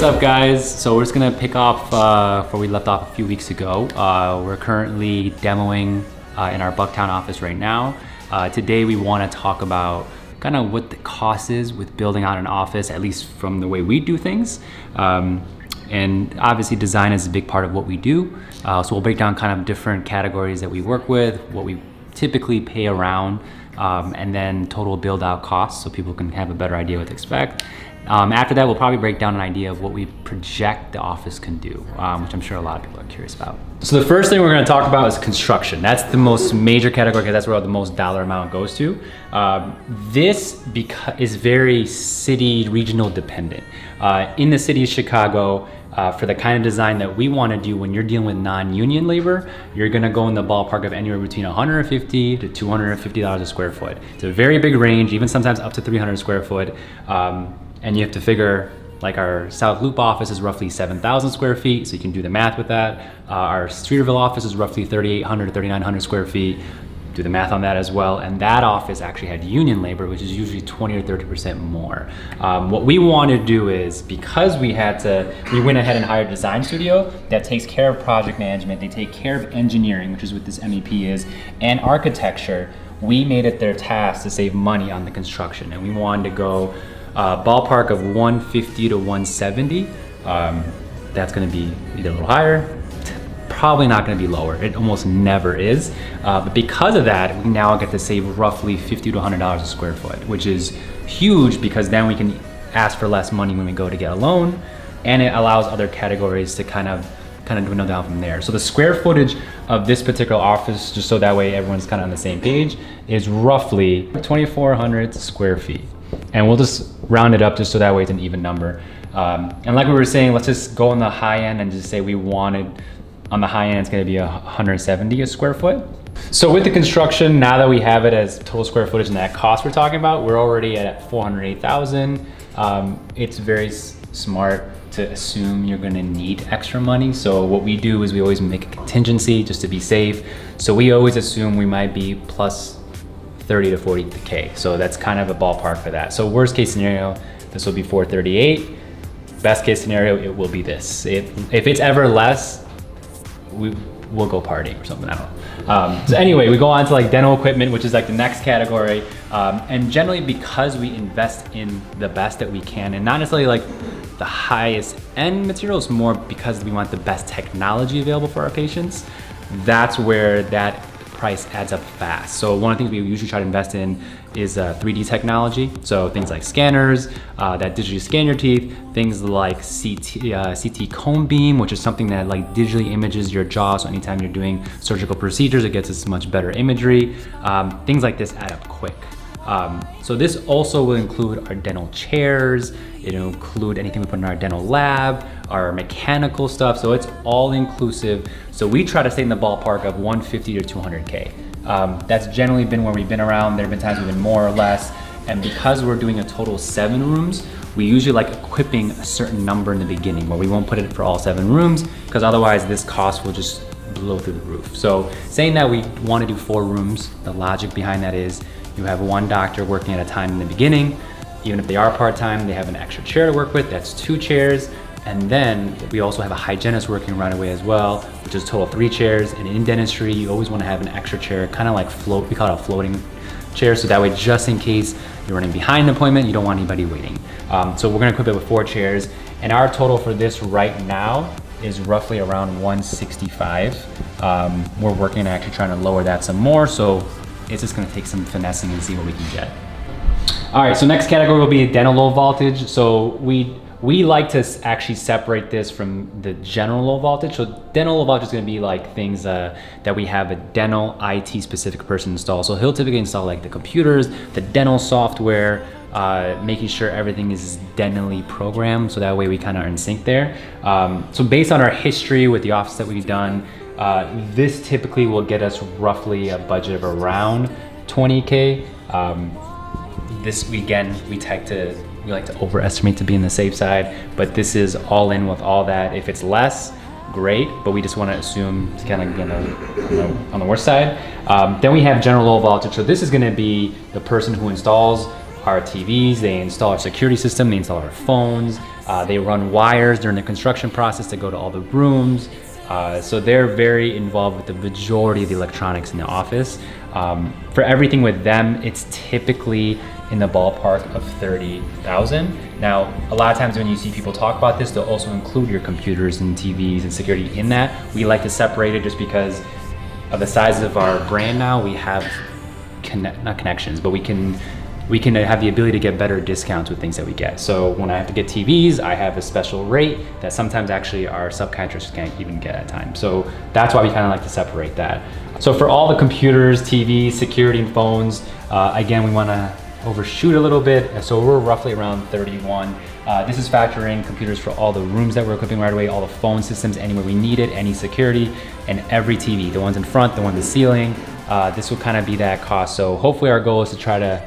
what's up guys? So we're just gonna pick off where we left off a few weeks ago. We're currently demoing in our Bucktown office right now. Today we wanna talk about kind of what the cost is with building out an office, at least from the way we do things. And obviously design is a big part of what we do. So we'll break down kind of different categories that we work with, what we typically pay around, and then total build out costs so people can have a better idea what to expect. After that, we'll probably break down an idea of what we project the office can do, which I'm sure a lot of people are curious about. So the first thing we're gonna talk about is construction. That's the most major category because that's where the most dollar amount goes to. This is very city, regional dependent. In the city of Chicago, for the kind of design that we wanna do when you're dealing with non-union labor, you're gonna go in the ballpark of anywhere between $150 to $250 a square foot. It's a very big range, even sometimes up to 300 square foot. And you have to figure, like our South Loop office is roughly 7,000 square feet, so you can do the math with that. Our Streeterville office is roughly 3,800 to 3,900 square feet. Do the math on that as well. And that office actually had union labor, which is usually 20 or 30% more. What we want to do is, because we went ahead and hired a design studio that takes care of project management, they take care of engineering, which is what this MEP is, and architecture. We made it their task to save money on the construction, and we wanted to go ballpark of 150 to 170. That's gonna be either a little higher, probably not gonna be lower. It almost never is. But because of that, we now get to save roughly $50 to $100 a square foot, which is huge because then we can ask for less money when we go to get a loan, and it allows other categories to kind of dwindle down from there. So the square footage of this particular office, just so that way everyone's kind of on the same page, is roughly 2,400 square feet. And we'll just round it up just so that way it's an even number. And like we were saying, let's just go on the high end and just say we wanted, on the high end, it's gonna be 170 a square foot. So with the construction, now that we have it as total square footage and that cost we're talking about, we're already at 408,000. It's very smart to assume you're gonna need extra money. So what we do is we always make a contingency just to be safe. So we always assume we might be plus 30 to 40K. So that's kind of a ballpark for that. So worst case scenario, this will be 438. Best case scenario, it will be this. If it's ever less, we'll go partying or something, I don't know. So anyway, we go on to like dental equipment, which is like the next category. And generally because we invest in the best that we can, and not necessarily like the highest end materials, more because we want the best technology available for our patients, that's where that price adds up fast. So one of the things we usually try to invest in is 3D technology. So things like scanners that digitally scan your teeth, things like CT cone beam, which is something that like digitally images your jaw. So anytime you're doing surgical procedures, it gets us much better imagery. Things like this add up quick. So this also will include our dental chairs. It'll include anything we put in our dental lab, our mechanical stuff. So it's all inclusive. So we try to stay in the ballpark of 150 to 200K. That's generally been where we've been around. There have been times we've been more or less. And because we're doing a total 7 rooms, we usually like equipping a certain number in the beginning where we won't put it for all 7 rooms because otherwise this cost will just blow through the roof. So saying that we want to do 4 rooms, the logic behind that is you have 1 doctor working at a time in the beginning. Even if they are part-time, they have an extra chair to work with. That's 2 chairs. And then we also have a hygienist working right away as well, which is a total of 3 chairs. And in dentistry, you always want to have an extra chair, kind of like we call it a floating chair. So that way, just in case you're running behind an appointment, you don't want anybody waiting. So we're gonna equip it with 4 chairs. And our total for this right now is roughly around 165. We're working on actually trying to lower that some more. So it's just gonna take some finessing and see what we can get. All right, so next category will be dental low voltage. So we like to actually separate this from the general low voltage. So dental low voltage is gonna be like things that we have a dental IT specific person install. So he'll typically install like the computers, the dental software, making sure everything is dentally programmed. So that way we kind of are in sync there. So based on our history with the office that we've done, this typically will get us roughly a budget of around 20K. This weekend, we like to overestimate to be in the safe side, but this is all in with all that. If it's less, great, but we just want to assume it's kind of on the worst side. Then we have general low voltage. So this is going to be the person who installs our TVs, they install our security system, they install our phones, They run wires during the construction process to go to all the rooms. So they're very involved with the majority of the electronics in the office. For everything with them, it's typically in the ballpark of 30,000. Now, a lot of times when you see people talk about this, they'll also include your computers and TVs and security in that. We like to separate it just because of the size of our brand now. We have not connections, but we can have the ability to get better discounts with things that we get. So when I have to get TVs, I have a special rate that sometimes actually our subcontractors can't even get at times. So that's why we kind of like to separate that. So for all the computers, TVs, security, and phones, again, we want to overshoot a little bit. So we're roughly around 31. This is factoring computers for all the rooms that we're equipping right away, all the phone systems anywhere we need it, any security, and every TV, the ones in front, the ones in the ceiling. This will kind of be that cost. So hopefully our goal is to try to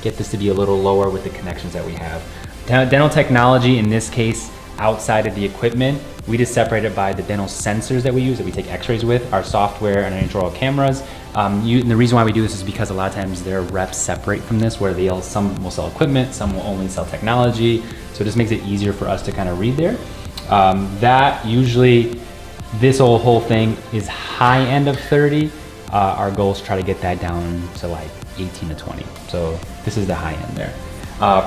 get this to be a little lower with the connections that we have. Dental technology, in this case, outside of the equipment, we just separate it by the dental sensors that we use, that we take x-rays with, our software and our intraoral cameras. And the reason why we do this is because a lot of times their reps separate from this, where some will sell equipment, some will only sell technology. So it just makes it easier for us to kind of read there. That usually, this whole thing is high end of 30. Our goal is to try to get that down to like 18 to 20. So this is the high end there.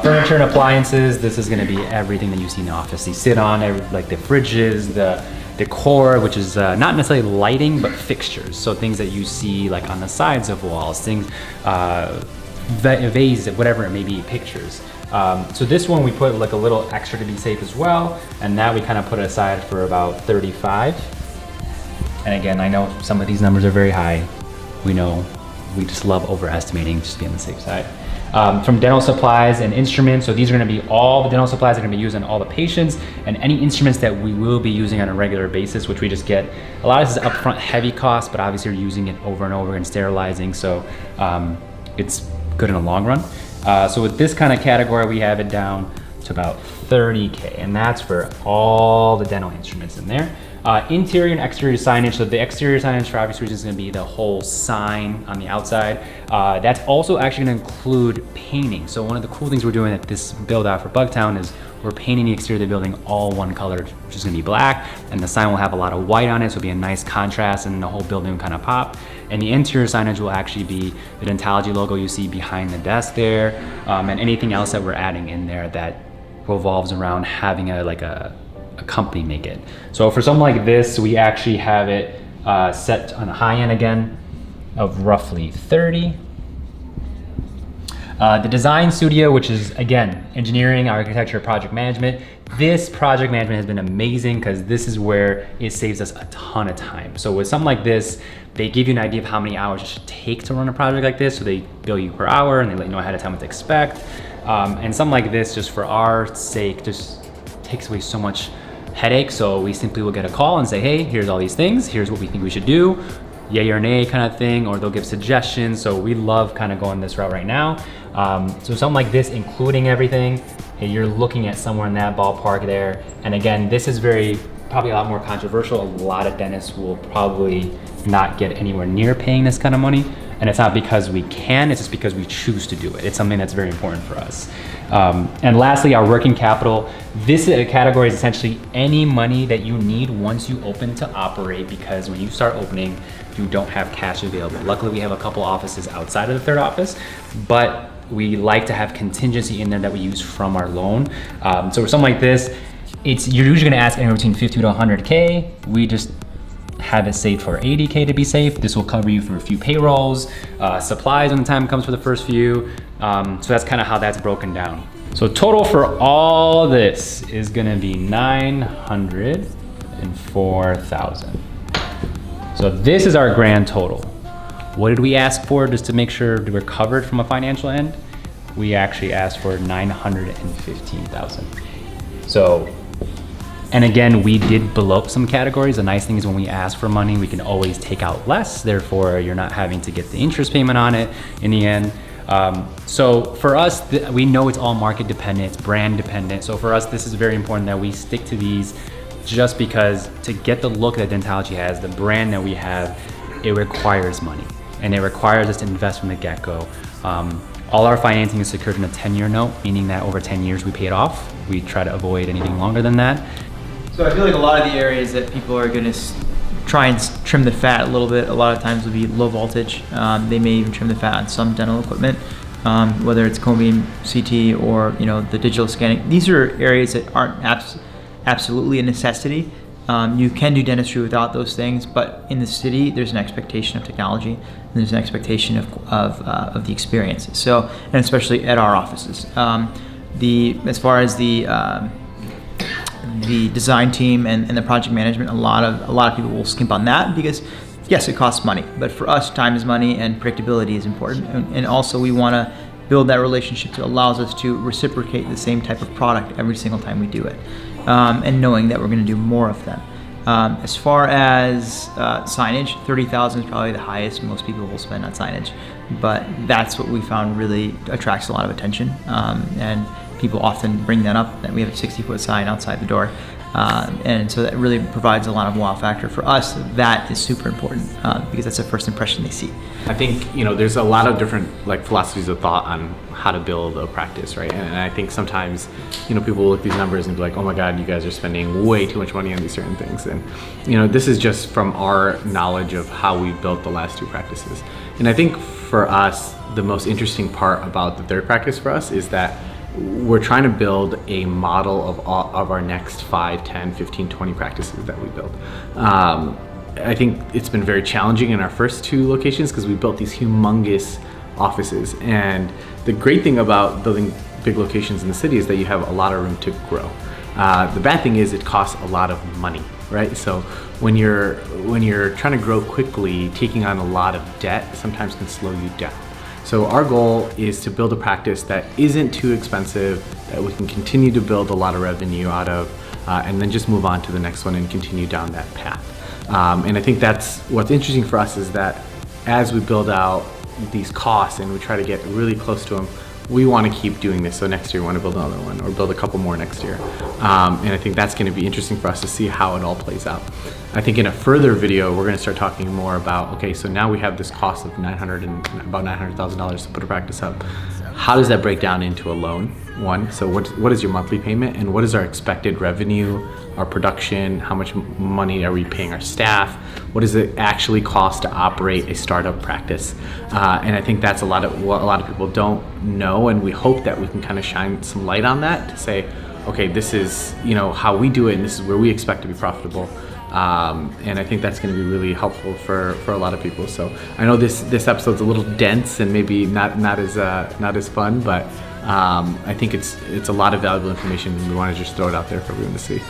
Furniture and appliances, this is gonna be everything that you see in the office. You sit on, like the fridges, the decor, which is not necessarily lighting, but fixtures. So things that you see like on the sides of walls, things, vases, whatever it may be, pictures. So this one we put like a little extra to be safe as well. And that we kind of put aside for about 35. And again, I know some of these numbers are very high. We know, we just love overestimating, just to be on the safe side. From dental supplies and instruments, so these are gonna be all the dental supplies that are gonna be used on all the patients, and any instruments that we will be using on a regular basis, which we just get. A lot of this is upfront heavy cost, but obviously we're using it over and over and sterilizing, so it's good in the long run. So with this kind of category, we have it down to about 30K, and that's for all the dental instruments in there. Interior and exterior signage. So the exterior signage for obvious reasons is gonna be the whole sign on the outside. That's also actually gonna include painting. So one of the cool things we're doing at this build out for Bugtown is we're painting the exterior of the building all one color, which is gonna be black, and the sign will have a lot of white on it, so it'll be a nice contrast and the whole building will kind of pop. And the interior signage will actually be the Dentology logo you see behind the desk there, and anything else that we're adding in there that revolves around having a company make it. So for something like this, we actually have it set on the high end again of roughly 30. The design studio, which is again, engineering, architecture, project management. This project management has been amazing because this is where it saves us a ton of time. So with something like this, they give you an idea of how many hours it should take to run a project like this. So they bill you per hour and they let you know ahead of time what to expect. And something like this, just for our sake, just takes away so much headache. So we simply will get a call and say, hey, here's all these things, here's what we think we should do, yay or nay kind of thing, or they'll give suggestions. So we love kind of going this route right now. So something like this, including everything, you're looking at somewhere in that ballpark there. And again, this is probably a lot more controversial. A lot of dentists will probably not get anywhere near paying this kind of money. And it's not because we can, it's just because we choose to do it. It's something that's very important for us. And lastly, our working capital. This category is essentially any money that you need once you open to operate, because when you start opening, you don't have cash available. Luckily, we have a couple offices outside of the third office, but we like to have contingency in there that we use from our loan. So for something like this, you're usually gonna ask anywhere between 50 to 100K. We just have it saved for 80K to be safe. This will cover you for a few payrolls, supplies when the time comes for the first few. So that's kind of how that's broken down. So total for all this is gonna be 904,000. So this is our grand total. What did we ask for just to make sure we're covered from a financial end? We actually asked for 915,000. So, and again, we did below some categories. The nice thing is when we ask for money, we can always take out less. Therefore, you're not having to get the interest payment on it in the end. So for us, we know it's all market dependent, it's brand dependent. So for us, this is very important that we stick to these, just because to get the look that Dentology has, the brand that we have, it requires money. And it requires us to invest from the get-go. All our financing is secured in a 10-year note, meaning that over 10 years we pay it off. We try to avoid anything longer than that. So I feel like a lot of the areas that people are going to try and trim the fat a little bit, a lot of times will be low voltage. They may even trim the fat on some dental equipment, whether it's cone beam, CT, or the digital scanning. These are areas that aren't absolutely a necessity. You can do dentistry without those things, but in the city, there's an expectation of technology, and there's an expectation of the experience. So, and especially at our offices, as far as the design team and the project management, a lot of people will skimp on that because yes, it costs money, but for us, time is money and predictability is important. And also we want to build that relationship that allows us to reciprocate the same type of product every single time we do it. And knowing that we're going to do more of them. As far as signage, 30,000 is probably the highest most people will spend on signage, but that's what we found really attracts a lot of attention, and people often bring that up, that we have a 60-foot sign outside the door, and so that really provides a lot of wow factor. For us, that is super important because that's the first impression they see. I think there's a lot of different philosophies of thought on how to build a practice, right? And I think sometimes people will look at these numbers and be like, oh my god, you guys are spending way too much money on these certain things. And this is just from our knowledge of how we built the last two practices. And I think for us, the most interesting part about the third practice for us is that we're trying to build a model of our next 5, 10, 15, 20 practices that we build. I think it's been very challenging in our first two locations because we built these humongous offices. And the great thing about building big locations in the city is that you have a lot of room to grow. The bad thing is it costs a lot of money, right? So when you're trying to grow quickly, taking on a lot of debt sometimes can slow you down. So our goal is to build a practice that isn't too expensive, that we can continue to build a lot of revenue out of, and then just move on to the next one and continue down that path. And I think that's what's interesting for us, is that as we build out these costs and we try to get really close to them, we want to keep doing this. So next year we want to build another one or build a couple more next year. And I think that's going to be interesting for us to see how it all plays out. I think in a further video, we're going to start talking more about, okay, so now we have this cost of about $900,000 to put a practice up. How does that break down into a loan? One, so what is your monthly payment, and what is our expected revenue, our production, how much money are we paying our staff, what does it actually cost to operate a startup practice? And I think that's what a lot of people don't know, and we hope that we can kind of shine some light on that to say, okay, this is how we do it, and this is where we expect to be profitable. And I think that's going to be really helpful for a lot of people. So I know this episode's a little dense and maybe not as fun, but I think it's a lot of valuable information, and we want to just throw it out there for everyone to see.